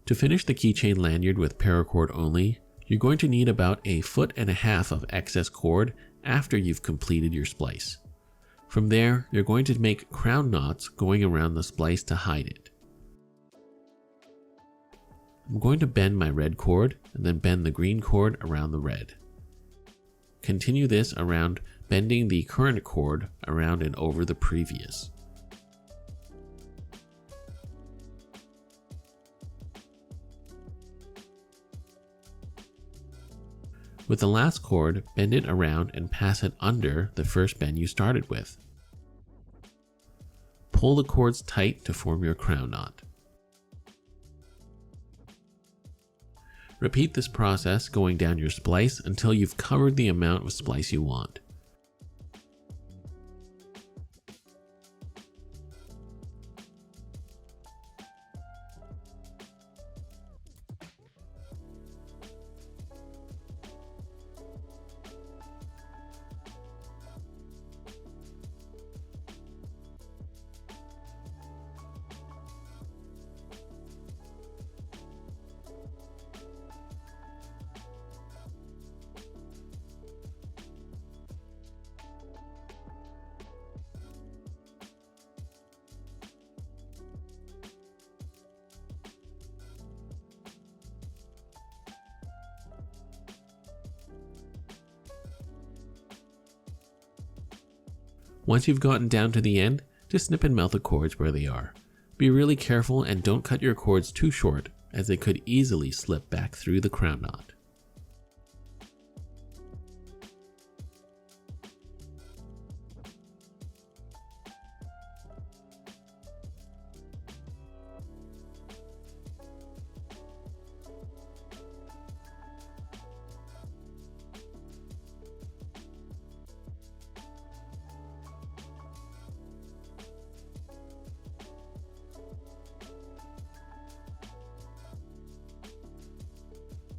To finish the keychain lanyard with paracord only, you're going to need about 1.5 feet of excess cord after you've completed your splice. From there, you're going to make crown knots going around the splice to hide it. I'm going to bend my red cord and then bend the green cord around the red. Continue this around bending the current cord around and over the previous. With the last cord, bend it around and pass it under the first bend you started with. Pull the cords tight to form your crown knot. Repeat this process going down your splice until you've covered the amount of splice you want. Once you've gotten down to the end, just snip and melt the cords where they are. Be really careful and don't cut your cords too short, as they could easily slip back through the crown knot.